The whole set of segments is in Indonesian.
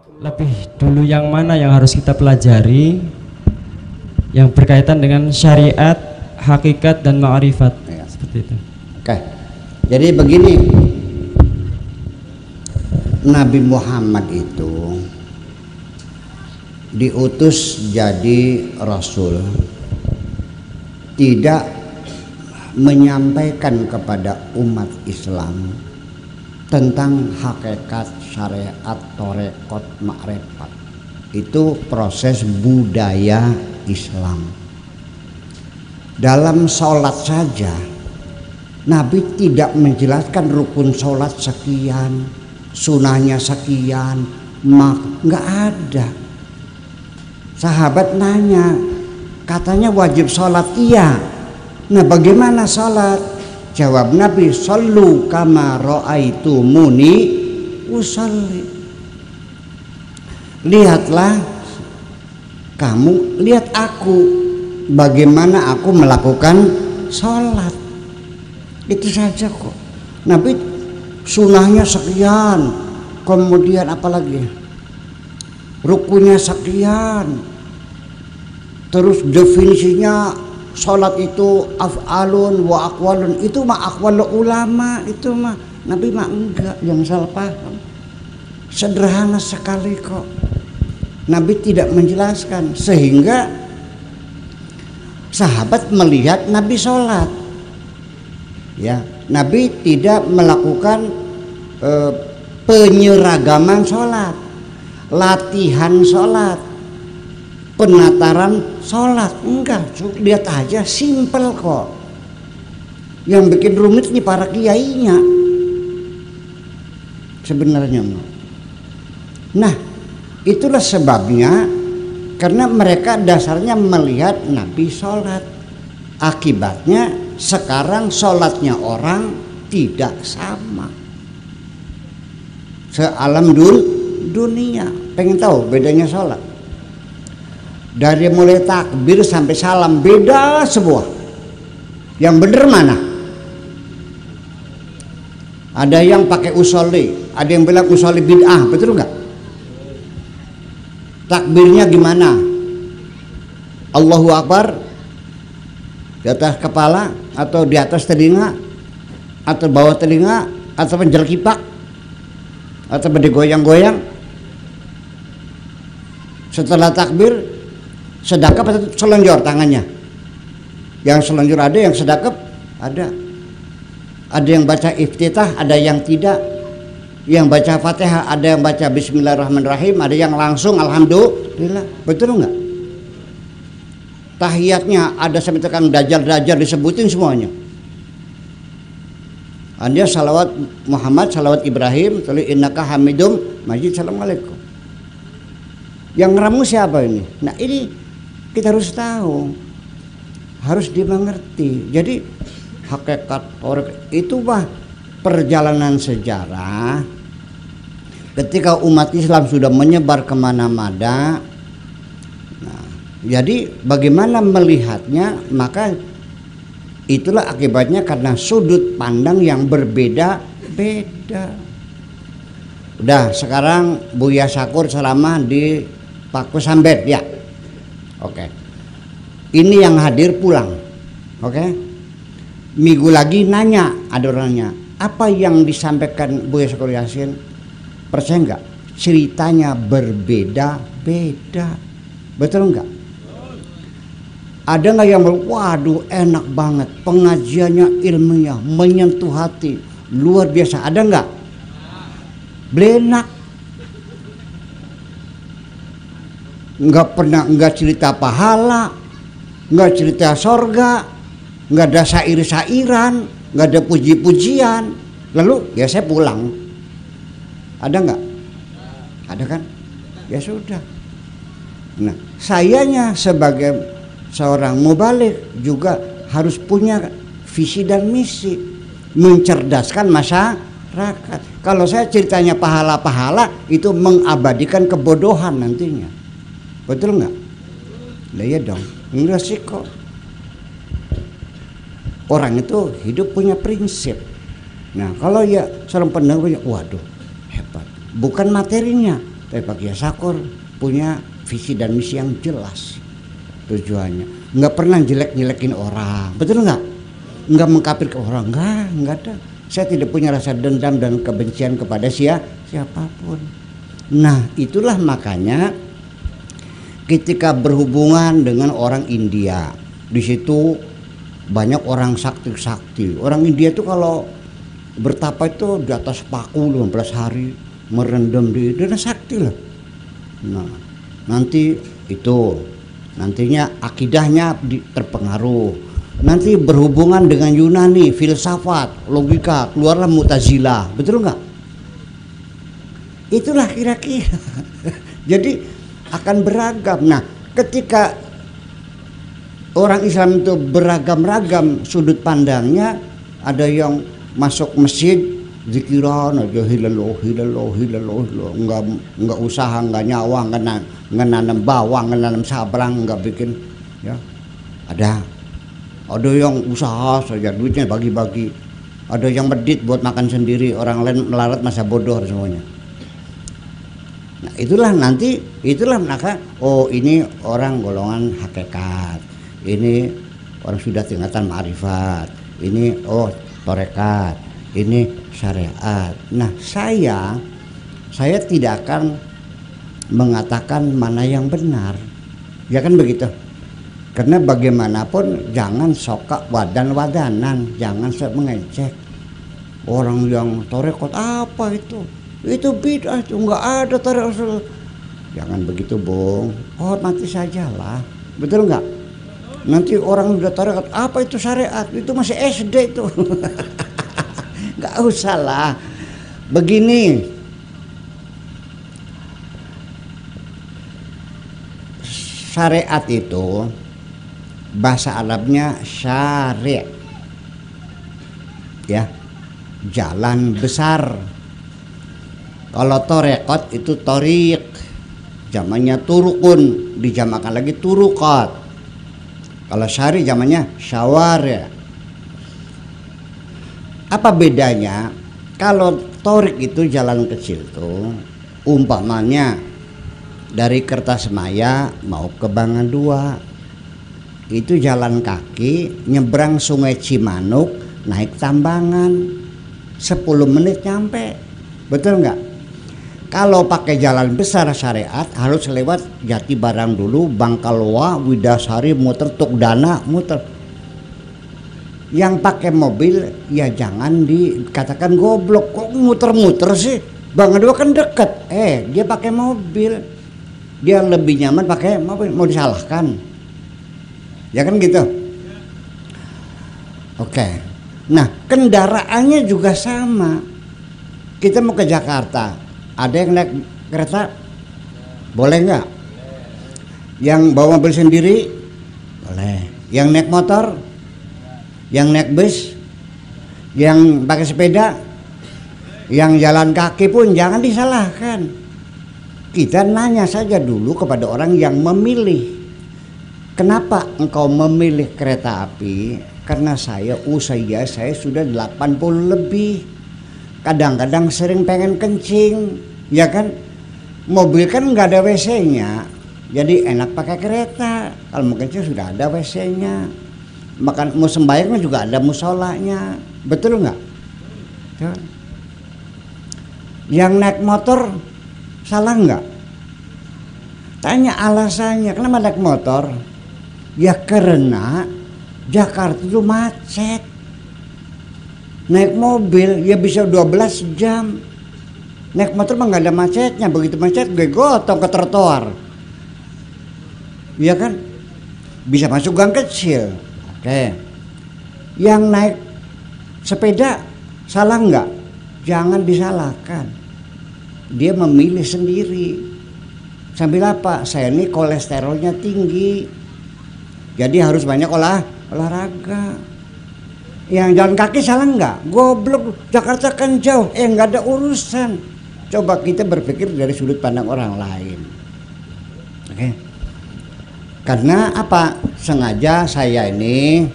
lebih dulu yang mana yang harus kita pelajari yang berkaitan dengan syariat, hakikat dan ma'rifat Ya. seperti itu. Oke. Jadi begini, Nabi Muhammad itu diutus jadi rasul, tidak menyampaikan kepada umat Islam tentang hakikat syariat, torekot, makrifat. Itu proses budaya Islam. Dalam sholat saja Nabi tidak menjelaskan rukun sholat sekian, sunahnya sekian, nggak ada. Sahabat nanya, katanya wajib sholat, iya. Nah bagaimana sholat? Jawab Nabi, sallu kama ra'aitumuni usalli. Lihatlah kamu, lihat aku, bagaimana aku melakukan sholat. Itu saja kok. Nabi sunahnya sekian, kemudian apalagi rukunya sekian, terus definisinya sholat itu af'alun wa aqwalun, itu mah aqwal ulama, itu mah Nabi mah enggak, yang salah paham. Sederhana sekali kok. Nabi tidak menjelaskan sehingga sahabat melihat Nabi sholat. Ya, Nabi tidak melakukan penyeragaman sholat, latihan sholat, penataran sholat, enggak. Lihat aja, simple kok. Yang bikin rumit nih para kiainya sebenarnya. Nah, itulah sebabnya, karena mereka dasarnya melihat Nabi sholat. Akibatnya sekarang sholatnya orang tidak sama sealam dunia. Pengen tahu bedanya sholat? Dari mulai takbir sampai salam beda semua. Yang bener mana? Ada yang pakai usolli, ada yang bilang usolli bid'ah, betul nggak? Takbirnya gimana? Allahu Akbar di atas kepala atau di atas telinga atau bawah telinga atau menjelkipak atau digoyang-goyang? Setelah takbir sedekap atau selonjor tangannya? Yang selonjor ada, yang sedekap ada. Ada yang baca iftitah, ada yang tidak. Yang baca Fatihah, ada yang baca Bismillahirrahmanirrahim, ada yang langsung Alhamdulillah. Betul enggak? Tahiyatnya ada sampai tekan dajjal disebutin semuanya. Ada salawat Muhammad, salawat Ibrahim, tuli innaka hamidum majid, assalamualaikum. Yang ngeramu siapa ini? Nah ini kita harus tahu, harus dimengerti. Jadi hakikat itu mah perjalanan sejarah. Ketika umat Islam sudah menyebar kemana-mana, nah, jadi bagaimana melihatnya, maka itulah akibatnya karena sudut pandang yang berbeda-beda. Udah, sekarang Buya Sakur selama di Paku Sambet ya. Oke. Ini yang hadir pulang. Oke. Minggu lagi nanya, ada orangnya, apa yang disampaikan Buya Sakur Yasin? Percaya enggak? Ceritanya berbeda-beda. Betul enggak? Ada nggak yang bilang, waduh enak banget, pengajiannya ilmiah, menyentuh hati, luar biasa. Ada nggak? Blenak. Nggak pernah, nggak cerita pahala, nggak cerita sorga, nggak ada syair-syairan, nggak ada puji-pujian. Lalu ya saya pulang. Ada nggak? Ada kan? Ya sudah. Nah, sayanya sebagai seorang mubalik juga harus punya visi dan misi, mencerdaskan masyarakat. Kalau saya ceritanya pahala-pahala, itu mengabadikan kebodohan nantinya. Betul nggak? Lah ya dong, ini resiko. Orang itu hidup punya prinsip. Nah kalau ya seorang pendengar, waduh hebat, bukan materinya Tapi Pak Kiai Sakur punya visi dan misi yang jelas tujuannya. Nggak pernah jelek-jelekin orang, betul nggak? Nggak mengkafirkan orang, nggak ada. Saya tidak punya rasa dendam dan kebencian kepada siapapun. Nah, itulah makanya ketika berhubungan dengan orang India, di situ banyak orang sakti-sakti. Orang India itu kalau bertapa itu di atas paku 15 hari merendam di dana sakti lah. Nah, nanti itu nantinya akidahnya terpengaruh. Nanti berhubungan dengan Yunani, filsafat, logika, keluarlah Mu'tazilah, betul nggak? Itulah kira-kira. Jadi akan beragam. Nah, ketika orang Islam itu beragam-ragam sudut pandangnya, ada yang masuk masjid zikiran aja hilallah, nggak usaha, nggak nyawa, nggak nanam bawang, nggak nanam sabrang, nggak bikin ya. Ada yang usaha saja, duitnya bagi-bagi. Ada yang medit buat makan sendiri, orang lain melarat masa bodoh semuanya. Nah, itulah maka oh ini orang golongan hakikat, ini orang sudah tingkatan ma'rifat, ini oh tarekat, ini syariat. Nah, saya tidak akan mengatakan mana yang benar, ya kan begitu. Karena bagaimanapun jangan soka wadan-wadanan, jangan sok mengecek orang yang tarekat apa itu bid'ah, itu nggak ada tarekat. Jangan begitu, Bung. Hormati sajalah, betul nggak? Nanti orang udah tarekat apa itu syariat, itu masih SD itu. Nggak usah lah. Begini, syariat itu bahasa Arabnya syari', ya, jalan besar. Kalau torekot itu torik, zamannya turukun, dijamakan lagi turukot. Kalau syari zamannya syawari'. Apa bedanya? Kalau torik itu jalan kecil tuh, umpamanya dari Kertasmaya mau ke Bangan 2, itu jalan kaki nyebrang Sungai Cimanuk, naik Tambangan 10 menit nyampe, betul nggak? Kalau pakai jalan besar syariat harus lewat Jati Barang dulu, Bangkalwa, Widasari, muter Tukdana, muter. Yang pakai mobil ya jangan dikatakan goblok, kok muter-muter sih? Bangan 2 kan deket, dia pakai mobil, dia lebih nyaman pakai mobil, mau disalahkan? Ya kan gitu. Oke. Nah, kendaraannya juga sama. Kita mau ke Jakarta, ada yang naik kereta, boleh nggak? Yang bawa mobil sendiri, boleh. Yang naik motor, yang naik bus, yang pakai sepeda, yang jalan kaki pun jangan disalahkan. Kita nanya saja dulu kepada orang yang memilih. Kenapa engkau memilih kereta api? Karena usia saya sudah 80 lebih. Kadang-kadang sering pengen kencing, ya kan? Mobil kan nggak ada WC-nya, jadi enak pakai kereta. Kalau mau kencing sudah ada WC-nya. Makan mau sembahyang juga ada musolanya, betul nggak? Yang naik motor salah nggak? Tanya alasannya, kenapa naik motor? Ya karena Jakarta itu macet. Naik mobil ya bisa 12 jam. Naik motor mah nggak ada macetnya. Begitu macet gue gotong ke trotoar. Iya kan? Bisa masuk gang kecil. Oke. Yang naik sepeda salah nggak? Jangan disalahkan. Dia memilih sendiri. Sambil apa? Saya ini kolesterolnya tinggi. Jadi harus banyak olahraga. Yang jalan kaki salah nggak? Goblok, Jakarta kan jauh, nggak ada urusan. Coba kita berpikir dari sudut pandang orang lain. Oke. Karena apa? Saya ini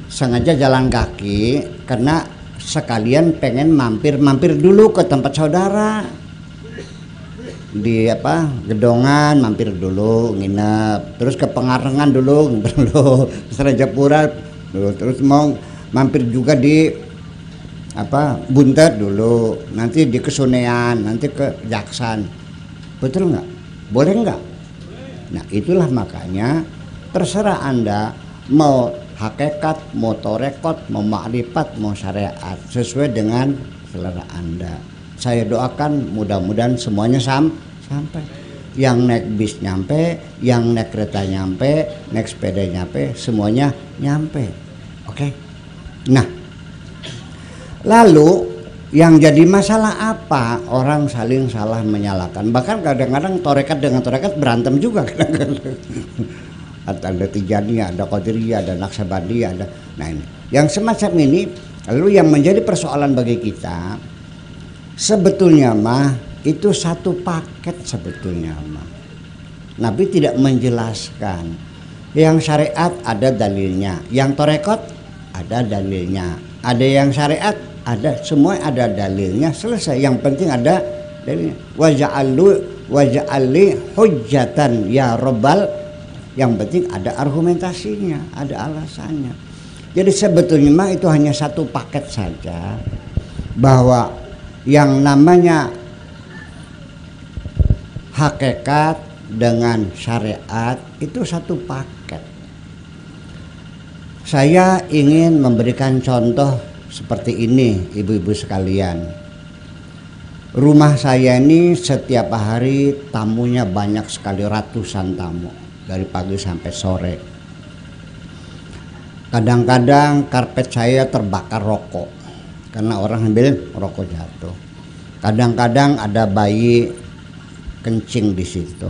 sengaja jalan kaki karena sekalian pengen mampir dulu ke tempat saudara. di apa Gedongan mampir dulu nginep, terus ke Pengarengan dulu nginep dulu, terus Rajapura dulu, terus mau mampir juga di apa Buntet dulu, nanti di Kesunean, nanti ke Jaksan. Betul nggak? Boleh nggak? Nah itulah makanya terserah Anda mau hakikat, mau torekot, mau makrifat, mau syariat, sesuai dengan selera Anda. Saya doakan mudah-mudahan semuanya sampai. Yang naik bis nyampe, yang naik kereta nyampe, naik sepeda nyampe, semuanya nyampe. Oke? Nah, lalu yang jadi masalah apa? Orang saling salah menyalahkan. Bahkan kadang-kadang torekat dengan torekat berantem juga kadang-kadang. Ada Tijaniyah, ada Qadiriyah, ada Naqsabandiyah, ada. Nah ini, yang semacam ini, lalu yang menjadi persoalan bagi kita, sebetulnya mah itu satu paket sebetulnya mah. Nabi tidak menjelaskan. Yang syariat ada dalilnya, yang torekot ada dalilnya, ada yang syariat ada, semua ada dalilnya, selesai. Yang penting ada dalilnya. Waja'alli hujjatan ya Rabbal. Yang penting ada argumentasinya, ada alasannya. Jadi sebetulnya mah itu hanya satu paket saja, bahwa yang namanya hakikat dengan syariat itu satu paket. Saya ingin memberikan contoh seperti ini, ibu-ibu sekalian. Rumah saya ini setiap hari tamunya banyak sekali, ratusan tamu. Dari pagi sampai sore. Kadang-kadang karpet saya terbakar rokok karena orang ambil rokok jatuh. Kadang-kadang ada bayi kencing di situ.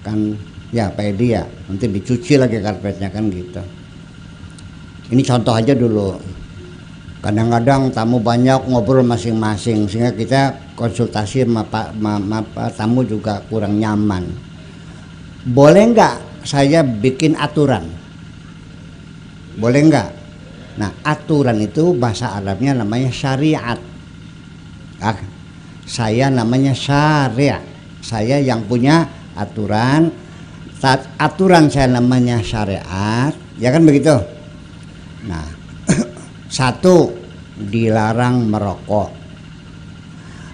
Kan ya Pak Edi ya, nanti dicuci lagi karpetnya kan gitu. Ini contoh aja dulu. Kadang-kadang tamu banyak ngobrol masing-masing sehingga kita konsultasi sama tamu juga kurang nyaman. Boleh nggak saya bikin aturan? Boleh nggak? Nah aturan itu bahasa Arabnya namanya syariat. Saya namanya syariat. Saya yang punya aturan. Aturan saya namanya syariat. Ya kan begitu? Nah satu, dilarang merokok.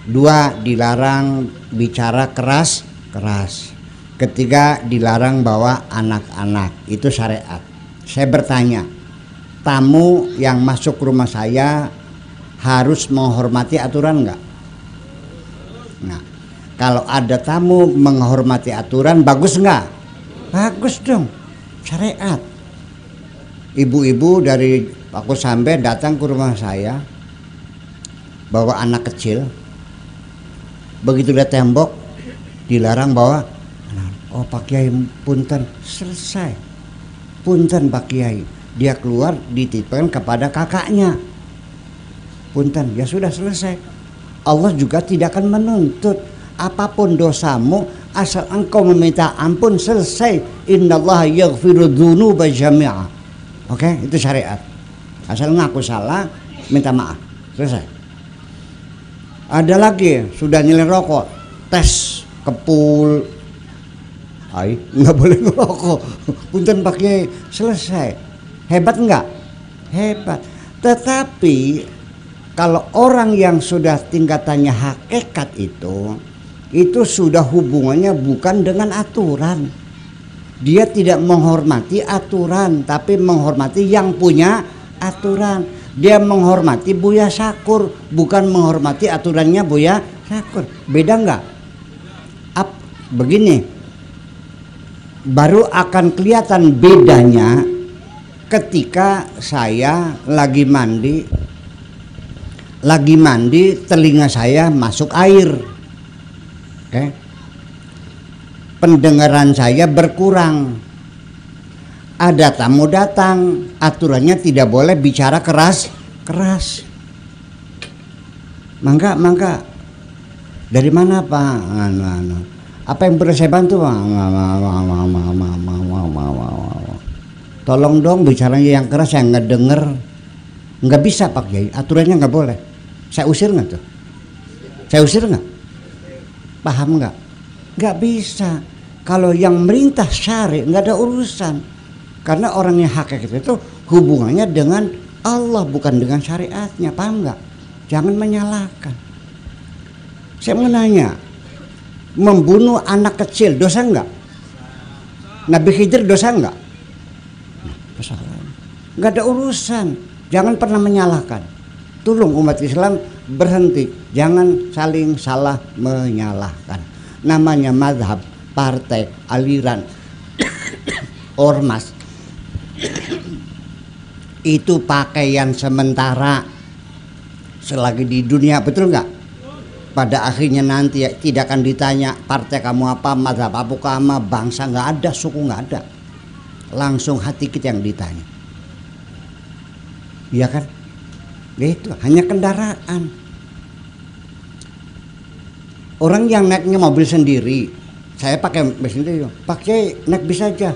Dua, dilarang bicara keras. Ketiga, dilarang bawa anak-anak. Itu syariat. Saya bertanya, tamu yang masuk rumah saya harus menghormati aturan enggak? Nah, kalau ada tamu menghormati aturan, bagus enggak? Bagus dong, syariat. Ibu-ibu dari Pak Sambe datang ke rumah saya bawa anak kecil. Begitu lihat tembok, dilarang bawa. Oh Pak Kiai punten, selesai. Punten Pak Kiai. Dia keluar dititipkan kepada kakaknya. Punten, ya sudah selesai. Allah juga tidak akan menuntut apapun dosamu asal engkau meminta ampun, selesai. Innallaha yaghfiru dzunuba jami'a. Oke, itu syariat. Asal ngaku salah, minta maaf, selesai. Ada lagi sudah nyilin rokok, tes kepul. Nggak boleh ngerokok. Punten Pak Kiai, selesai. Hebat nggak? Hebat. Tetapi kalau orang yang sudah tingkatannya hakikat itu sudah hubungannya bukan dengan aturan. Dia tidak menghormati aturan, tapi menghormati yang punya aturan. Dia menghormati Buya Syakur, bukan menghormati aturannya Buya Syakur. Beda nggak? Begini, baru akan kelihatan bedanya ketika saya lagi mandi telinga saya masuk air. Oke. Pendengaran saya berkurang. Ada tamu datang, aturannya tidak boleh bicara keras. Mangga. Dari mana Pak? Apa yang perlu saya bantu? Tolong dong bicaranya yang keras, saya nggak denger. Nggak bisa Pak Kiai, aturannya nggak boleh. Saya usir nggak tuh? Saya usir nggak? Paham nggak? Nggak bisa. Kalau yang merintah syari nggak ada urusan. Karena orang yang hakikat itu hubungannya dengan Allah bukan dengan syariatnya, paham nggak? Jangan menyalahkan. Saya mau nanya, membunuh anak kecil dosa nggak? Nabi Khidir dosa nggak? Dosa. Nggak ada urusan. Jangan pernah menyalahkan. Tolong umat Islam berhenti, jangan saling salah menyalahkan. Namanya mazhab, partai, aliran, ormas itu pakaian sementara selagi di dunia, betul nggak? Pada akhirnya nanti tidak akan ditanya partai kamu apa, mazhab apa kamu, bangsa nggak ada, suku nggak ada, langsung hati kita yang ditanya, iya kan? Itu hanya kendaraan. Orang yang naiknya mobil sendiri, saya pakai mobil sendiri, pakai naik bis aja.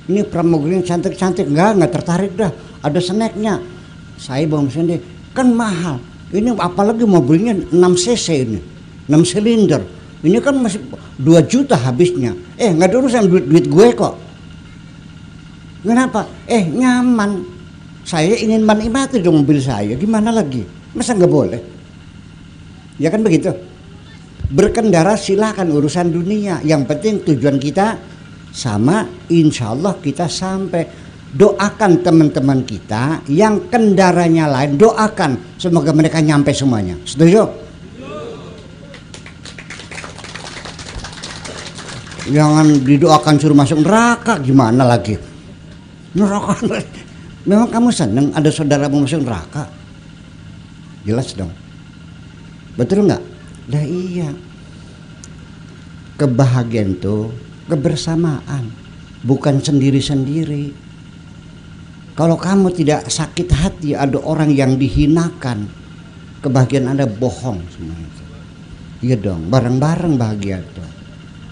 Ini pramugari cantik-cantik, nggak tertarik dah. Ada snacknya, saya bawa sendiri, kan mahal. Ini apalagi mobilnya 6 cc ini, 6 silinder. Ini kan masih 2 juta habisnya. Nggak ada urusan duit gue kok. Kenapa? Nyaman. Saya ingin menikmati dong mobil saya. Gimana lagi? Masa nggak boleh? Ya kan begitu. Berkendara silakan, urusan dunia. Yang penting tujuan kita sama, insya Allah kita sampai. Doakan teman-teman kita yang kendaranya lain, doakan semoga mereka nyampe semuanya. Setuju? Jangan didoakan suruh masuk neraka, gimana lagi? Neraka. Memang kamu senang ada saudaramu masuk neraka? Jelas dong. Betul nggak? Nah iya. Kebahagiaan itu kebersamaan, bukan sendiri-sendiri. Kalau kamu tidak sakit hati ada orang yang dihinakan, kebahagiaan Anda bohong semuanya. Iya dong, bareng-bareng bahagia tuh.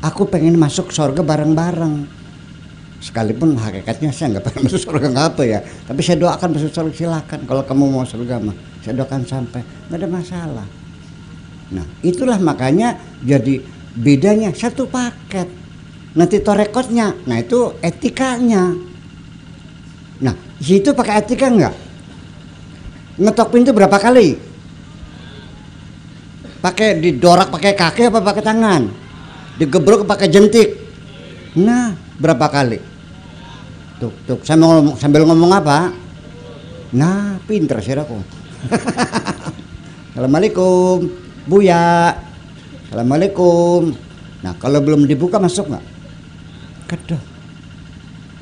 Aku pengen masuk surga bareng-bareng. Sekalipun hakikatnya saya nggak pengen masuk surga, nggak apa ya. Tapi saya doakan masuk surga, silakan. Kalau kamu mau surga mah, saya doakan sampai, nggak ada masalah. Nah, itulah makanya jadi bedanya satu paket. Nanti torekotnya, nah itu etikanya. Nah, situ pakai etika enggak? Ngetok pintu berapa kali? Pakai didorak pakai kaki apa pakai tangan? Digebrok pakai jentik? Nah, berapa kali? Tuk, sambil ngomong apa? Nah, pinter sih aku. Assalamualaikum, Buya. Assalamualaikum. Nah, kalau belum dibuka masuk nggak? Kedah.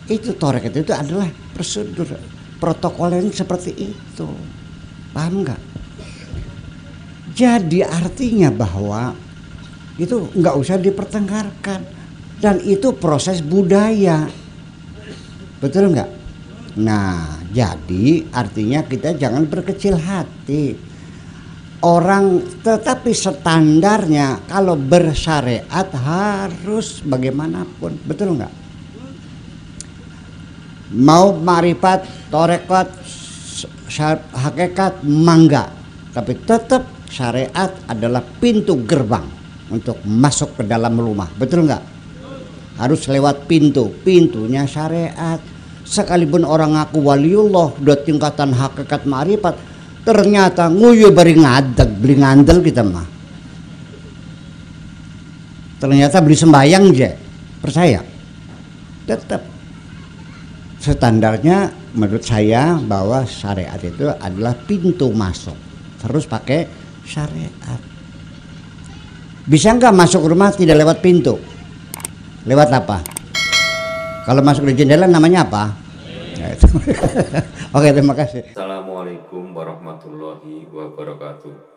Itu toreket itu adalah prosedur protokolnya seperti itu, paham nggak? Jadi artinya bahwa itu nggak usah dipertengkarkan dan itu proses budaya, betul nggak? Nah, jadi artinya kita jangan berkecil hati. Orang tetapi standarnya kalau bersyariat harus bagaimanapun, betul nggak? Mau marifat, torekat, hakikat, mangga, tapi tetap syariat adalah pintu gerbang untuk masuk ke dalam rumah, betul nggak? Harus lewat pintunya syariat. Sekalipun orang ngaku waliullah, udah tingkatan hakikat marifat, ternyata nguyu beri ngadeg, beli ngandel kita mah. Ternyata beli sembayang aja, percaya? Tetap. Standarnya menurut saya bahwa syariat itu adalah pintu masuk, terus pakai syariat. Bisa nggak masuk rumah tidak lewat pintu? Lewat apa? Kalau masuk di jendela namanya apa? Oke, terima kasih. Assalamualaikum warahmatullahi wabarakatuh.